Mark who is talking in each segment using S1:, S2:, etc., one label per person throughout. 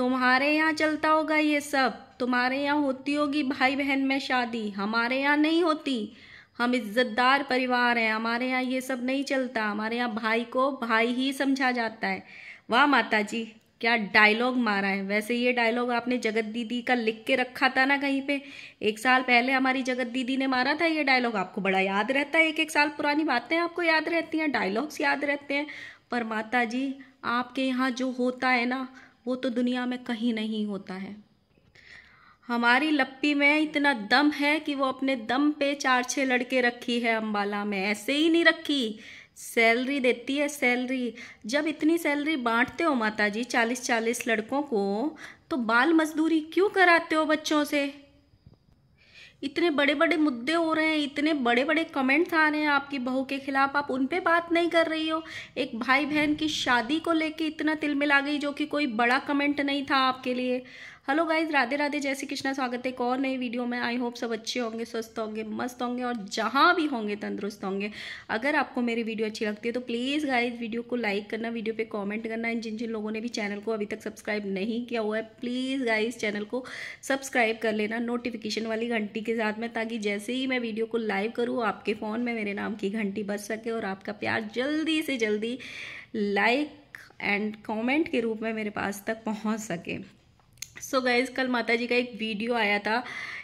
S1: तुम्हारे यहाँ चलता होगा ये सब, तुम्हारे यहाँ होती होगी भाई बहन में शादी, हमारे यहाँ नहीं होती। हम इज्जतदार परिवार हैं, हमारे यहाँ ये सब नहीं चलता। हमारे यहाँ भाई को भाई ही समझा जाता है। वाह माता जी, क्या डायलॉग मारा है। वैसे ये डायलॉग आपने जगत दीदी का लिख के रखा था ना कहीं पे, 1 साल पहले हमारी जगत दीदी ने मारा था ये डायलॉग। आपको बड़ा याद रहता है, 1-1 साल पुरानी बातें आपको याद रहती हैं, डायलॉग्स याद रहते हैं। पर माता जी, आपके यहाँ जो होता है ना, वो तो दुनिया में कहीं नहीं होता है। हमारी लप्पी में इतना दम है कि वो अपने दम पे 4-6 लड़के रखी है अंबाला में, ऐसे ही नहीं रखी, सैलरी देती है सैलरी। जब इतनी सैलरी बांटते हो माता जी 40-40 लड़कों को, तो बाल मजदूरी क्यों कराते हो बच्चों से? इतने बड़े बड़े मुद्दे हो रहे हैं, इतने बड़े बड़े कमेंट्स आ रहे हैं आपकी बहू के खिलाफ, आप उन पे बात नहीं कर रही हो। एक भाई बहन की शादी को लेके इतना तिलमिला गई, जो कि कोई बड़ा कमेंट नहीं था आपके लिए। हेलो गाइज, राधे राधे, जय श्री कृष्णा। स्वागत है एक और नई वीडियो में। आई होप सब अच्छे होंगे, स्वस्थ होंगे, मस्त होंगे और जहाँ भी होंगे तंदुरुस्त होंगे। अगर आपको मेरी वीडियो अच्छी लगती है तो प्लीज़ गाइज वीडियो को लाइक करना, वीडियो पे कमेंट करना। जिन जिन लोगों ने भी चैनल को अभी तक सब्सक्राइब नहीं किया हुआ है, प्लीज़ गाइज चैनल को सब्सक्राइब कर लेना नोटिफिकेशन वाली घंटी के साथ में, ताकि जैसे ही मैं वीडियो को लाइव करूँ आपके फ़ोन में मेरे नाम की घंटी बज सके और आपका प्यार जल्दी से जल्दी लाइक एंड कॉमेंट के रूप में मेरे पास तक पहुँच सके। सो गाइज, कल माता जी का एक वीडियो आया था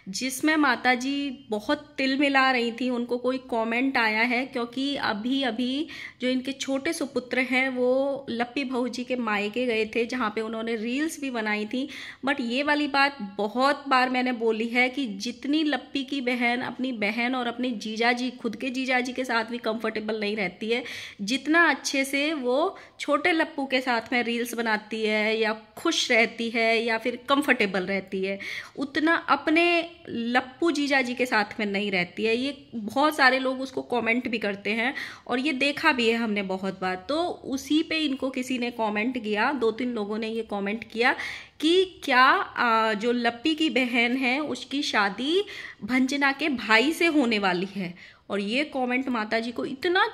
S1: जिसमें माता जी बहुत तिल मिला रही थी। उनको कोई कमेंट आया है क्योंकि अभी अभी जो इनके छोटे सुपुत्र हैं वो लप्पी बहू जी के मायके गए थे, जहाँ पे उन्होंने रील्स भी बनाई थी। बट ये वाली बात बहुत बार मैंने बोली है कि जितनी लप्पी की बहन अपनी बहन और अपने जीजा जी, खुद के जीजा जी के साथ भी कंफर्टेबल नहीं रहती है, जितना अच्छे से वो छोटे लप्पू के साथ में रील्स बनाती है या खुश रहती है या फिर कंफर्टेबल रहती है, उतना अपने लप्पू जीजा जी के साथ में नहीं रहती है। ये बहुत सारे लोग उसको कमेंट भी करते हैं और ये देखा भी है हमने बहुत बार। तो उसी पे इनको किसी ने कमेंट किया, 2-3 लोगों ने ये कमेंट किया कि क्या जो लप्पी की बहन है उसकी शादी भंजना के भाई से होने वाली है। और ये कमेंट माता जी को इतना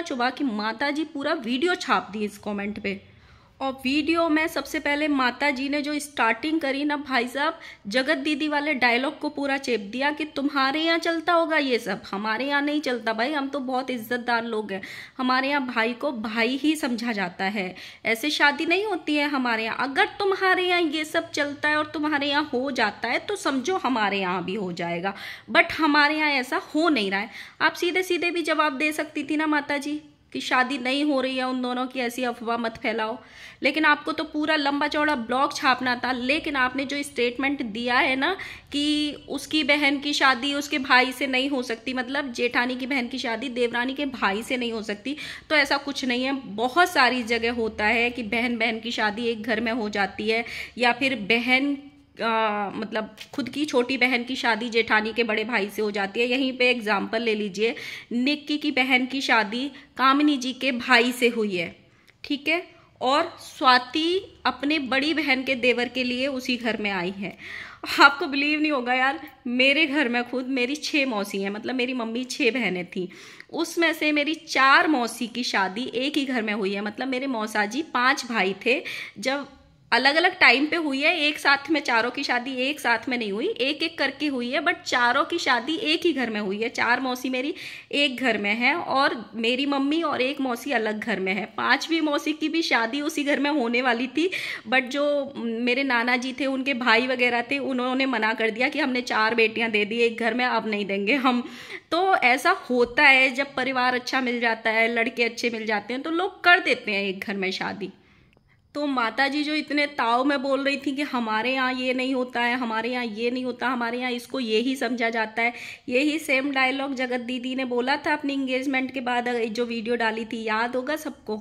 S1: चुभा कि माता जी पूरा वीडियो छाप दी इस कमेंट पे। और वीडियो में सबसे पहले माता जी ने जो स्टार्टिंग करी ना भाई साहब, जगत दीदी वाले डायलॉग को पूरा चेप दिया कि तुम्हारे यहाँ चलता होगा ये सब, हमारे यहाँ नहीं चलता भाई, हम तो बहुत इज्जतदार लोग हैं, हमारे यहाँ भाई को भाई ही समझा जाता है, ऐसे शादी नहीं होती है हमारे यहाँ। अगर तुम्हारे यहाँ ये सब चलता है और तुम्हारे यहाँ हो जाता है तो समझो हमारे यहाँ भी हो जाएगा, बट हमारे यहाँ ऐसा हो नहीं रहा है। आप सीधे सीधे भी जवाब दे सकती थी ना माता जी कि शादी नहीं हो रही है उन दोनों की, ऐसी अफवाह मत फैलाओ। लेकिन आपको तो पूरा लंबा चौड़ा ब्लॉग छापना था। लेकिन आपने जो स्टेटमेंट दिया है ना कि उसकी बहन की शादी उसके भाई से नहीं हो सकती, मतलब जेठानी की बहन की शादी देवरानी के भाई से नहीं हो सकती, तो ऐसा कुछ नहीं है। बहुत सारी जगह होता है कि बहन बहन की शादी एक घर में हो जाती है, या फिर बहन मतलब खुद की छोटी बहन की शादी जेठानी के बड़े भाई से हो जाती है। यहीं पे एग्जाम्पल ले लीजिए, निक्की की बहन की शादी कामिनी जी के भाई से हुई है, ठीक है, और स्वाति अपने बड़ी बहन के देवर के लिए उसी घर में आई है। आपको बिलीव नहीं होगा यार, मेरे घर में खुद मेरी 6 मौसी हैं, मतलब मेरी मम्मी 6 बहनें थी, उसमें से मेरी 4 मौसी की शादी एक ही घर में हुई है। मतलब मेरे मौसा जी 5 भाई थे, जब अलग अलग टाइम पे हुई है, एक साथ में चारों की शादी एक साथ में नहीं हुई, एक एक करके हुई है, बट चारों की शादी एक ही घर में हुई है। 4 मौसी मेरी एक घर में है और मेरी मम्मी और एक मौसी अलग घर में है। 5वीं मौसी की भी शादी उसी घर में होने वाली थी, बट जो मेरे नाना जी थे, उनके भाई वगैरह थे, उन्होंने मना कर दिया कि हमने 4 बेटियां दे दी एक घर में, अब नहीं देंगे हम। तो ऐसा होता है, जब परिवार अच्छा मिल जाता है, लड़के अच्छे मिल जाते हैं, तो लोग कर देते हैं एक घर में शादी। तो माता जी जो इतने ताव में बोल रही थी कि हमारे यहाँ ये नहीं होता है, हमारे यहाँ ये नहीं होता, हमारे यहाँ इसको ये ही समझा जाता है, यही सेम डायलॉग जगत दीदी ने बोला था अपनी इंगेजमेंट के बाद, जो वीडियो डाली थी, याद होगा सबको।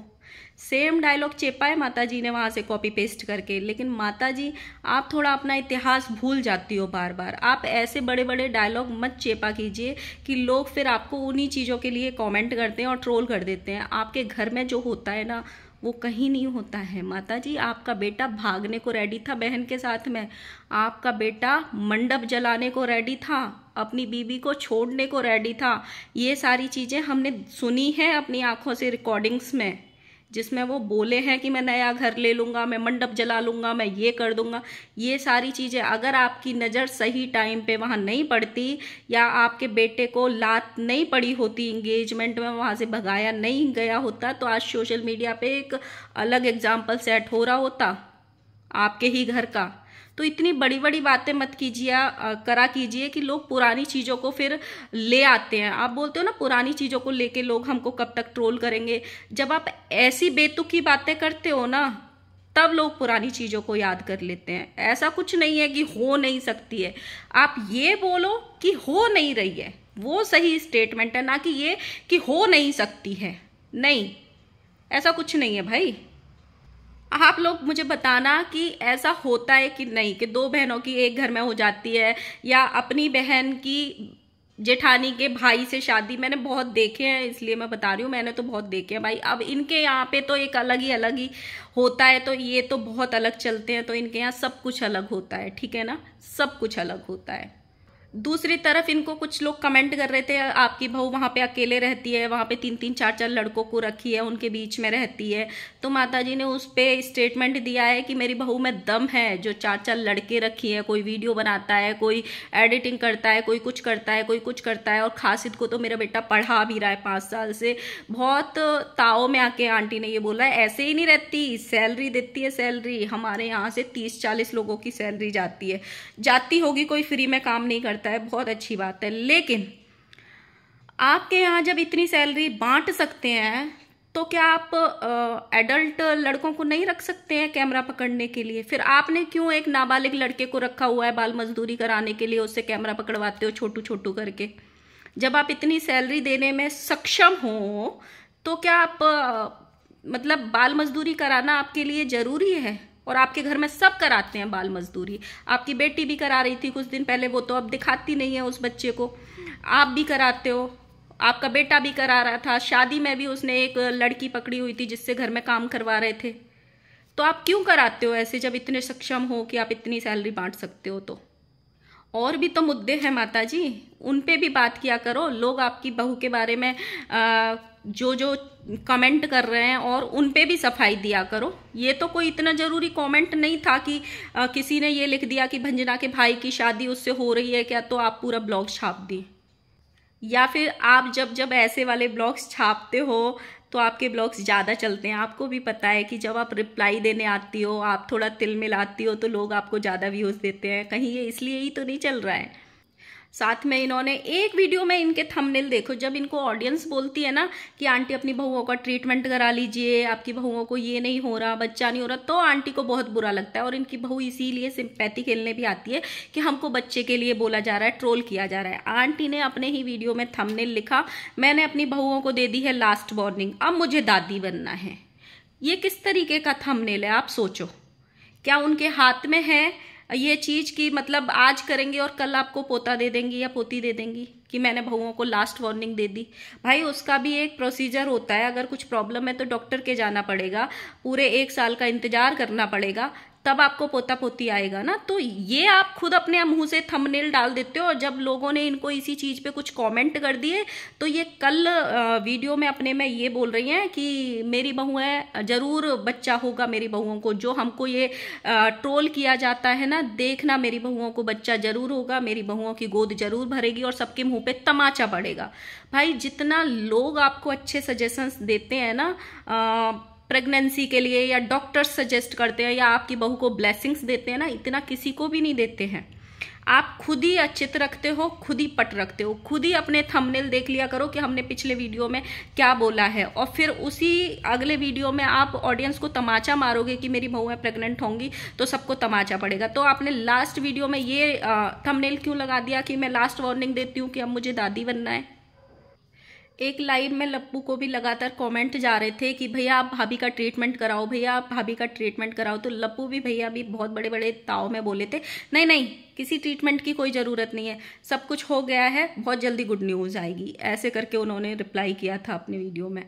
S1: सेम डायलॉग चेपा है माता जी ने वहाँ से कॉपी पेस्ट करके। लेकिन माता जी, आप थोड़ा अपना इतिहास भूल जाती हो बार बार। आप ऐसे बड़े बड़े डायलॉग मत चेपा कीजिए कि लोग फिर आपको उन्हीं चीज़ों के लिए कमेंट करते हैं और ट्रोल कर देते हैं। आपके घर में जो होता है ना, वो कहीं नहीं होता है। माता जी, आपका बेटा भागने को रेडी था बहन के साथ में, आपका बेटा मंडप जलाने को रेडी था, अपनी बीबी को छोड़ने को रेडी था। ये सारी चीज़ें हमने सुनी है अपनी आंखों से, रिकॉर्डिंग्स में। जिसमें वो बोले हैं कि मैं नया घर ले लूँगा, मैं मंडप जला लूँगा, मैं ये कर दूँगा। ये सारी चीज़ें अगर आपकी नज़र सही टाइम पे वहाँ नहीं पड़ती, या आपके बेटे को लात नहीं पड़ी होती इंगेजमेंट में, वहाँ से भगाया नहीं गया होता, तो आज सोशल मीडिया पे एक अलग एग्जाम्पल सेट हो रहा होता आपके ही घर का। तो इतनी बड़ी बड़ी बातें मत कीजिए, करा कीजिए कि लोग पुरानी चीज़ों को फिर ले आते हैं। आप बोलते हो ना पुरानी चीज़ों को लेके लोग हमको कब तक ट्रोल करेंगे। जब आप ऐसी बेतुकी बातें करते हो ना, तब लोग पुरानी चीज़ों को याद कर लेते हैं। ऐसा कुछ नहीं है कि हो नहीं सकती है, आप ये बोलो कि हो नहीं रही है, वो सही स्टेटमेंट है, ना कि ये कि हो नहीं सकती है। नहीं, ऐसा कुछ नहीं है भाई। आप लोग मुझे बताना कि ऐसा होता है कि नहीं, कि दो बहनों की एक घर में हो जाती है, या अपनी बहन की जेठानी के भाई से शादी। मैंने बहुत देखे हैं, इसलिए मैं बता रही हूँ, मैंने तो बहुत देखे हैं भाई। अब इनके यहाँ पे तो एक अलग ही होता है, तो ये तो बहुत अलग चलते हैं, तो इनके यहाँ सब कुछ अलग होता है, ठीक है ना, सब कुछ अलग होता है। दूसरी तरफ इनको कुछ लोग कमेंट कर रहे थे, आपकी बहू वहाँ पे अकेले रहती है, वहाँ पे 3-3 4-4 लड़कों को रखी है, उनके बीच में रहती है। तो माताजी ने उस पे स्टेटमेंट दिया है कि मेरी बहू में दम है, जो 4-4 लड़के रखी है। कोई वीडियो बनाता है, कोई एडिटिंग करता है, कोई कुछ करता है, कोई कुछ करता है। और खासिद को तो मेरा बेटा पढ़ा भी रहा है 5 साल से। बहुत ताव में आके आंटी ने ये बोला है, ऐसे ही नहीं रहती, सैलरी देती है। सैलरी हमारे यहाँ से 30-40 लोगों की सैलरी जाती है, जाती होगी, कोई फ्री में काम नहीं करता है, बहुत अच्छी बात है। लेकिन आपके यहाँ जब इतनी सैलरी बांट सकते हैं, तो क्या आप एडल्ट लड़कों को नहीं रख सकते हैं कैमरा पकड़ने के लिए? फिर आपने क्यों एक नाबालिग लड़के को रखा हुआ है बाल मजदूरी कराने के लिए, उससे कैमरा पकड़वाते हो छोटू छोटू करके? जब आप इतनी सैलरी देने में सक्षम हो, तो क्या आप मतलब बाल मजदूरी कराना आपके लिए जरूरी है? और आपके घर में सब कराते हैं बाल मजदूरी। आपकी बेटी भी करा रही थी कुछ दिन पहले, वो तो अब दिखाती नहीं है उस बच्चे को। आप भी कराते हो, आपका बेटा भी करा रहा था। शादी में भी उसने एक लड़की पकड़ी हुई थी जिससे घर में काम करवा रहे थे। तो आप क्यों कराते हो ऐसे, जब इतने सक्षम हो कि आप इतनी सैलरी बांट सकते हो? तो और भी तो मुद्दे हैं माता जी, उन पे भी बात किया करो। लोग आपकी बहू के बारे में जो जो कमेंट कर रहे हैं, और उन पे भी सफाई दिया करो। ये तो कोई इतना जरूरी कमेंट नहीं था कि किसी ने ये लिख दिया कि भंजना के भाई की शादी उससे हो रही है क्या, तो आप पूरा ब्लॉग छाप दिए। या फिर आप जब ऐसे वाले ब्लॉग्स छापते हो, तो आपके ब्लॉग्स ज़्यादा चलते हैं। आपको भी पता है कि जब आप रिप्लाई देने आती हो, आप थोड़ा तिल मिलाती हो, तो लोग आपको ज़्यादा व्यूज़ देते हैं। कहीं ये इसलिए ही तो नहीं चल रहा है। साथ में इन्होंने एक वीडियो में, इनके थंबनेल देखो, जब इनको ऑडियंस बोलती है ना कि आंटी अपनी बहुओं का ट्रीटमेंट करा लीजिए, आपकी बहुओं को ये नहीं हो रहा, बच्चा नहीं हो रहा, तो आंटी को बहुत बुरा लगता है। और इनकी बहू इसीलिए सिंपैथी खेलने भी आती है कि हमको बच्चे के लिए बोला जा रहा है, ट्रोल किया जा रहा है। आंटी ने अपने ही वीडियो में थंबनेल लिखा, मैंने अपनी बहुओं को दे दी है लास्ट वार्निंग, अब मुझे दादी बनना है। ये किस तरीके का थंबनेल है, आप सोचो। क्या उनके हाथ में है ये चीज की, मतलब आज करेंगे और कल आपको पोता दे देंगी या पोती दे देंगी कि मैंने बहुओं को लास्ट वार्निंग दे दी? भाई उसका भी एक प्रोसीजर होता है। अगर कुछ प्रॉब्लम है तो डॉक्टर के जाना पड़ेगा, पूरे 1 साल का इंतजार करना पड़ेगा, तब आपको पोता पोती आएगा ना। तो ये आप खुद अपने मुंह से थंबनेल डाल देते हो। और जब लोगों ने इनको इसी चीज पे कुछ कमेंट कर दिए, तो ये कल वीडियो में अपने में ये बोल रही हैं कि मेरी बहू है, जरूर बच्चा होगा मेरी बहुओं को। जो हमको ये ट्रोल किया जाता है ना, देखना मेरी बहुओं को बच्चा जरूर होगा, मेरी बहुओं की गोद जरूर भरेगी और सबके मुंह पे तमाचा पड़ेगा। भाई जितना लोग आपको अच्छे सजेशंस देते हैं ना प्रेगनेंसी के लिए, या डॉक्टर्स सजेस्ट करते हैं, या आपकी बहू को ब्लेसिंग्स देते हैं ना, इतना किसी को भी नहीं देते हैं। आप खुद ही चित रखते हो, खुद ही पट रखते हो। खुद ही अपने थंबनेल देख लिया करो कि हमने पिछले वीडियो में क्या बोला है, और फिर उसी अगले वीडियो में आप ऑडियंस को तमाचा मारोगे कि मेरी बहुएं प्रेग्नेंट होंगी तो सबको तमाचा पड़ेगा। तो आपने लास्ट वीडियो में ये थंबनेल क्यों लगा दिया कि मैं लास्ट वार्निंग देती हूँ कि अब मुझे दादी बनना है? एक लाइव में लप्पू को भी लगातार कमेंट जा रहे थे कि भैया आप भाभी का ट्रीटमेंट कराओ, भैया आप भाभी का ट्रीटमेंट कराओ। तो लप्पू भी भैया भी बहुत बड़े बड़े ताव में बोले थे, नहीं नहीं, किसी ट्रीटमेंट की कोई ज़रूरत नहीं है, सब कुछ हो गया है, बहुत जल्दी गुड न्यूज़ आएगी, ऐसे करके उन्होंने रिप्लाई किया था अपने वीडियो में,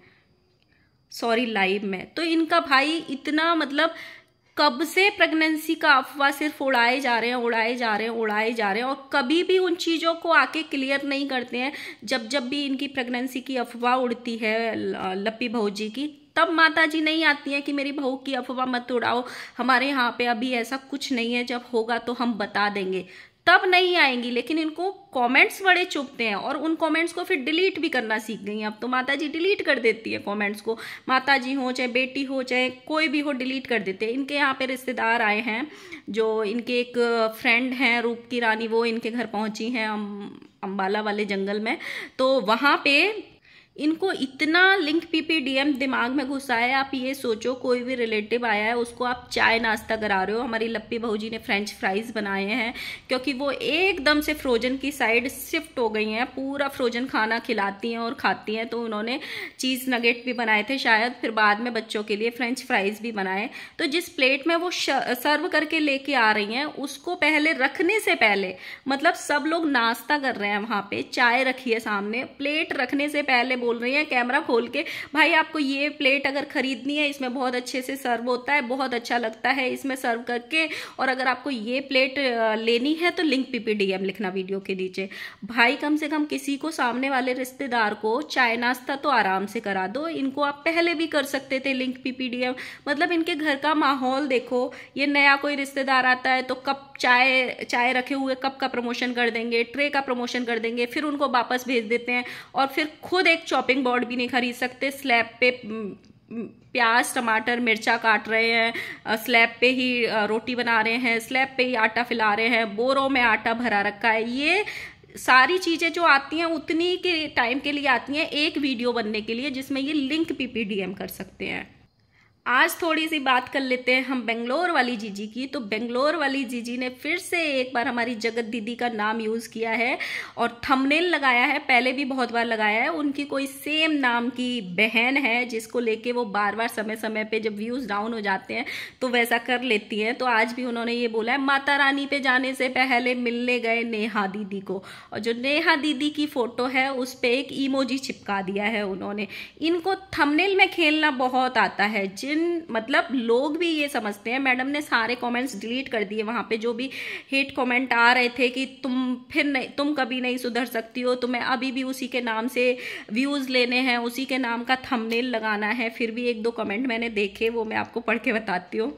S1: सॉरी लाइव में। तो इनका भाई इतना, मतलब कब से प्रेगनेंसी का अफवाह सिर्फ उड़ाए जा रहे हैं, उड़ाए जा रहे हैं, उड़ाए जा रहे हैं, और कभी भी उन चीज़ों को आके क्लियर नहीं करते हैं। जब जब भी इनकी प्रेगनेंसी की अफवाह उड़ती है लप्पी भौजी की, तब माता जी नहीं आती हैं कि मेरी बहू की अफवाह मत उड़ाओ, हमारे यहाँ पे अभी ऐसा कुछ नहीं है, जब होगा तो हम बता देंगे, तब नहीं आएंगी। लेकिन इनको कमेंट्स बड़े चुभते हैं और उन कमेंट्स को फिर डिलीट भी करना सीख गई हैं। अब तो माता जी डिलीट कर देती है कमेंट्स को, माता जी हो चाहे बेटी हो चाहे कोई भी हो, डिलीट कर देते हैं। इनके यहाँ पे रिश्तेदार आए हैं, जो इनके एक फ्रेंड हैं रूप की रानी, वो इनके घर पहुंची हैं अम्बाला वाले जंगल में। तो वहाँ पे इनको इतना लिंक पीपीडीएम दिमाग में घुसा है। आप ये सोचो, कोई भी रिलेटिव आया है उसको आप चाय नाश्ता करा रहे हो। हमारी लप्पी बहू जी ने फ्रेंच फ्राइज बनाए हैं, क्योंकि वो एकदम से फ्रोजन की साइड शिफ्ट हो गई हैं, पूरा फ्रोजन खाना खिलाती हैं और खाती हैं। तो उन्होंने चीज़ नगेट भी बनाए थे शायद, फिर बाद में बच्चों के लिए फ्रेंच फ्राइज भी बनाए। तो जिस प्लेट में वो सर्व करके लेके आ रही हैं, उसको पहले रखने से पहले, मतलब सब लोग नाश्ता कर रहे हैं वहाँ पे, चाय रखी है सामने, प्लेट रखने से पहले बोल रही है कैमरा खोल के, भाई आपको ये प्लेट अगर खरीदनी है, इसमें बहुत अच्छे से सर्व होता है, बहुत अच्छा लगता है इसमें सर्व करके, और अगर आपको ये प्लेट लेनी है तो लिंक पीपीडीएम लिखना वीडियो के नीचे। भाई कम से कम किसी को, सामने वाले रिश्तेदार को चाय नाश्ता तो आराम से करा दो। इनको आप पहले भी कर सकते थे लिंक पीपीडीएम। मतलब इनके घर का माहौल देखो, ये नया कोई रिश्तेदार आता है तो कप चाय रखे हुए कप का प्रमोशन कर देंगे, ट्रे का प्रमोशन कर देंगे, फिर उनको वापस भेज देते हैं, और फिर खुद एक चॉपिंग बोर्ड भी नहीं खरीद सकते। स्लैब पे प्याज टमाटर मिर्चा काट रहे हैं, स्लैब पे ही रोटी बना रहे हैं, स्लैब पे ही आटा फैला रहे हैं, बोरों में आटा भरा रखा है। ये सारी चीजें जो आती हैं उतनी के टाइम के लिए आती हैं, एक वीडियो बनने के लिए, जिसमें ये लिंक पीपीडीएम कर सकते हैं। आज थोड़ी सी बात कर लेते हैं हम बेंगलोर वाली जीजी की। तो बेंगलोर वाली जीजी ने फिर से एक बार हमारी जगत दीदी का नाम यूज़ किया है और थंबनेल लगाया है, पहले भी बहुत बार लगाया है। उनकी कोई सेम नाम की बहन है, जिसको लेके वो बार बार समय समय पे जब व्यूज़ डाउन हो जाते हैं तो वैसा कर लेती हैं। तो आज भी उन्होंने ये बोला है, माता रानी पे जाने से पहले मिलने गए नेहा दीदी को, और जो नेहा दीदी की फोटो है उस पर एक इमोजी चिपका दिया है उन्होंने। इनको थंबनेल में खेलना बहुत आता है। मतलब लोग भी ये समझते हैं, मैडम ने सारे कमेंट्स डिलीट कर दिए वहां पे, जो भी हेट कमेंट आ रहे थे कि तुम कभी नहीं सुधर सकती हो, तुम्हें अभी भी उसी के नाम से व्यूज लेने हैं, उसी के नाम का थंबनेल लगाना है। फिर भी एक दो कमेंट मैंने देखे, वो मैं आपको पढ़ के बताती हूँ।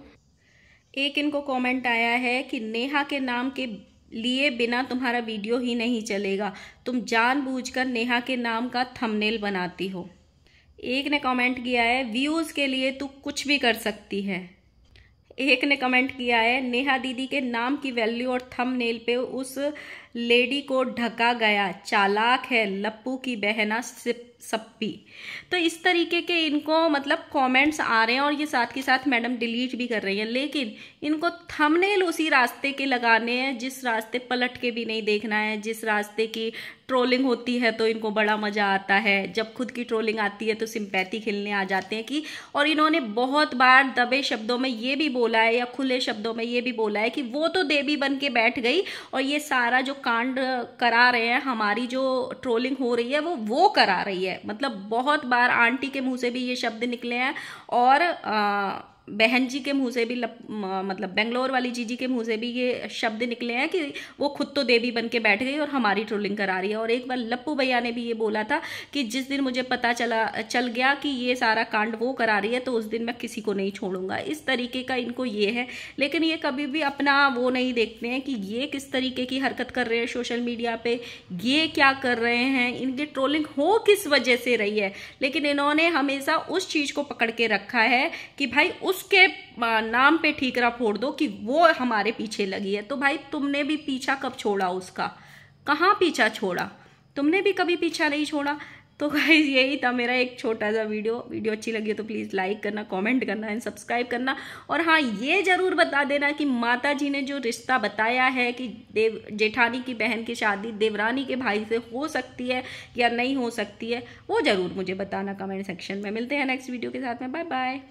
S1: एक इनको कमेंट आया है कि नेहा के नाम के लिए बिना तुम्हारा वीडियो ही नहीं चलेगा, तुम जानबूझकर नेहा के नाम का थंबनेल बनाती हो। एक ने कमेंट किया है, व्यूज के लिए तू कुछ भी कर सकती है। एक ने कमेंट किया है, नेहा दीदी के नाम की वैल्यू और थंबनेल पे उस लेडी को ढका गया, चालाक है लप्पू की बहना सप्पी। तो इस तरीके के इनको मतलब कमेंट्स आ रहे हैं, और ये साथ के साथ मैडम डिलीट भी कर रही हैं। लेकिन इनको थंबनेल उसी रास्ते के लगाने हैं जिस रास्ते पलट के भी नहीं देखना है, जिस रास्ते की ट्रोलिंग होती है तो इनको बड़ा मजा आता है। जब खुद की ट्रोलिंग आती है तो सिंपैथी खेलने आ जाते हैं कि, और इन्होंने बहुत बार दबे शब्दों में ये भी बोला है या खुले शब्दों में ये भी बोला है कि वो तो देवी बन के बैठ गई और ये सारा जो कांड करा रहे हैं, हमारी जो ट्रोलिंग हो रही है वो करा रही है। मतलब बहुत बार आंटी के मुंह से भी ये शब्द निकले हैं, और बहन जी के मुंह से भी मतलब बेंगलोर वाली जीजी के मुंह से भी ये शब्द निकले हैं कि वो खुद तो देवी बन के बैठ गई और हमारी ट्रोलिंग करा रही है। और एक बार लप्पू भैया ने भी ये बोला था कि जिस दिन मुझे पता चल गया कि ये सारा कांड वो करा रही है तो उस दिन मैं किसी को नहीं छोड़ूंगा। इस तरीके का इनको ये है, लेकिन ये कभी भी अपना वो नहीं देखते हैं कि ये किस तरीके की हरकत कर रहे हैं सोशल मीडिया पे, ये क्या कर रहे हैं, इनकी ट्रोलिंग हो किस वजह से रही है। लेकिन इन्होंने हमेशा उस चीज को पकड़ के रखा है कि भाई उसके नाम पे ठीकरा फोड़ दो कि वो हमारे पीछे लगी है। तो भाई तुमने भी पीछा कब छोड़ा उसका, कहाँ पीछा छोड़ा, तुमने भी कभी पीछा नहीं छोड़ा। तो गाइस यही था मेरा एक छोटा सा वीडियो अच्छी लगी हो तो प्लीज़ लाइक करना, कमेंट करना एंड सब्सक्राइब करना। और हाँ, ये ज़रूर बता देना कि माता जी ने जो रिश्ता बताया है कि जेठानी की बहन की शादी देवरानी के भाई से हो सकती है या नहीं हो सकती है, वो ज़रूर मुझे बताना कमेंट सेक्शन में। मिलते हैं नेक्स्ट वीडियो के साथ में, बाय बाय।